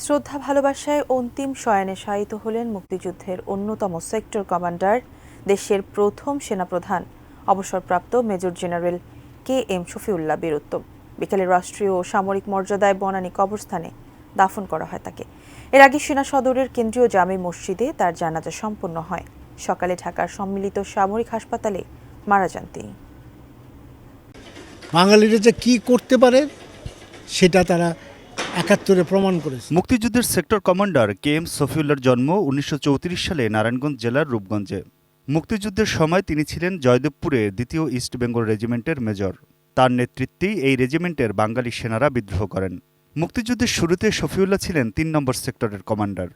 শ্রদ্ধা ভালোবাসায় অন্তিম শয়নে শায়িত হলেন মুক্তিযুদ্ধের অন্যতম সেক্টর কমান্ডার, দেশের প্রথম সেনাপ্রধান অবসরপ্রাপ্ত মেজর জেনারেল KM শফিউল্লাহ বীর উত্তম। বিকেলে রাষ্ট্রীয় ও সামরিক মর্যাদায় বনানী কবরস্থানে দাফন করা হয় তাকে। এর আগে সেনা সদরের কেন্দ্রীয় জামে মসজিদে তার জানাজা সম্পন্ন হয়। সকালে ঢাকার সম্মিলিত সামরিক হাসপাতালে মারা যান তিনি। বাঙালিরা যে কি করতে পারে সেটা তারা ৭১-এ প্রমাণ করেছে। মুক্তিযুদ্ধের সেক্টর কমান্ডার KM শফিউল্লাহর জন্ম ১৯৩৪ সালে নারায়ণগঞ্জ জেলার রূপগঞ্জে। মুক্তিযুদ্ধের সময় তিনি ছিলেন জয়দেবপুরে ২য় ইস্ট বেঙ্গল রেজিমেন্টের মেজর। তার নেতৃত্বেই এই রেজিমেন্টের বাঙালি সেনারা বিদ্রোহ করেন। মুক্তিযুদ্ধের শুরুতে শফিউল্লাহ ছিলেন ৩ নম্বর সেক্টরের কমান্ডার।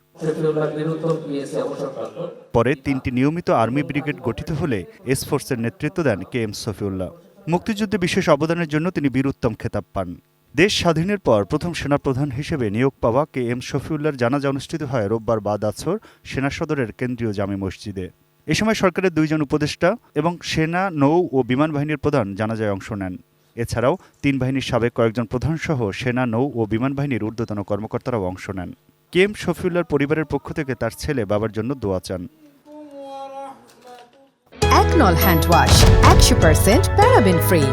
পরে ৩টি নিয়মিত আর্মি ব্রিগেড গঠিত হলে এসফোর্সের নেতৃত্ব দেন KM শফিউল্লাহ। মুক্তিযুদ্ধে বিশেষ অবদানের জন্য তিনি বীর উত্তম খেতাব পান। দেশ স্বাধীনের পর প্রথম সেনাপ্রধান হিসেবে নিয়োগ পাওয়া KM শফিউল্লাহর জানাজা অনুষ্ঠিত হয় রোববার বাদ আসর সেনা সদরের কেন্দ্রীয় জামে মসজিদে। এ সময় সরকারের ২ জন উপদেষ্টা এবং সেনা, নৌ ও বিমান বাহিনীর প্রধান জানাজায় অংশ নেন। এছাড়াও ৩ বাহিনীর সাবেক কয়েকজন প্রধানসহ সেনা, নৌ ও বিমান বাহিনীর ঊর্ধ্বতন কর্মকর্তারাও অংশ নেন। KM শফিউল্লাহর পরিবারের পক্ষ থেকে তার ছেলে বাবার জন্য দোয়া চান। একনল হ্যান্ড ওয়াশ ১০০% প্যারাবেন ফ্রি,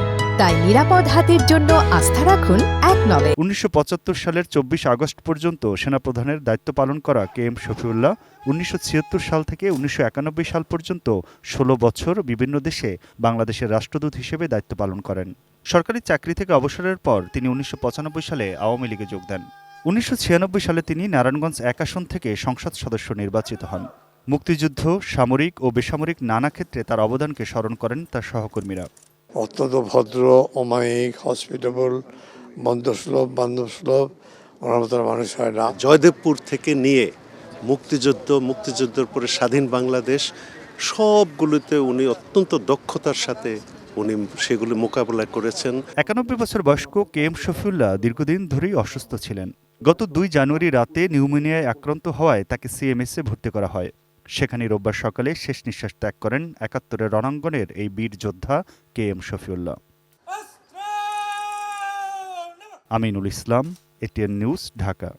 তাই নিরাপদ হাতের জন্য আস্থা রাখুন একনলে। ১৯৭৫ সালের ২৪ আগস্ট পর্যন্ত সেনাপ্রধানের দায়িত্ব পালন করা KM শফিউল্লাহ ১৯৭৬ সাল থেকে ১৯৯১ সাল পর্যন্ত ১৬ বছর বিভিন্ন দেশে বাংলাদেশের রাষ্ট্রদূত হিসেবে দায়িত্ব পালন করেন। সরকারি চাকরি থেকে অবসরের পর তিনি ১৯৯৫ সালে আওয়ামী লীগে যোগ দেন। ১৯৯৬ সালে তিনি নারায়ণগঞ্জ ১ আসন থেকে সংসদ সদস্য নির্বাচিত হন। মুক্তিযুদ্ধ, সামরিক ও বেসামরিক নানা ক্ষেত্রে তার অবদানকে স্মরণ করেন তার সহকর্মীরা। অত্যন্ত ভদ্র, অমায়িক, হসপিটেবল, বন্ধুসুলভ, বান্ধবসুলভ, ওনার মতো মানুষ হয় না। জয়দেবপুর থেকে নিয়ে মুক্তিযুদ্ধের পরে স্বাধীন বাংলাদেশ সবগুলোতে উনি অত্যন্ত দক্ষতার সাথে উনি সেগুলি মোকাবেলা করেছেন। ৯১ বছর বয়স্ক KM শফিউল্লাহ দীর্ঘদিন ধরেই অসুস্থ ছিলেন। গত ২ জানুয়ারি রাতে নিউমোনিয়ায় আক্রান্ত হওয়ায় তাকে CMS-এ ভর্তি করা হয়। সেখানে রোববার সকালে শেষ নিঃশ্বাস ত্যাগ করেন ৭১-এর রণাঙ্গনের এই বীর যোদ্ধা KM Shafiullah. Aminul Islam, ATN news, Dhaka.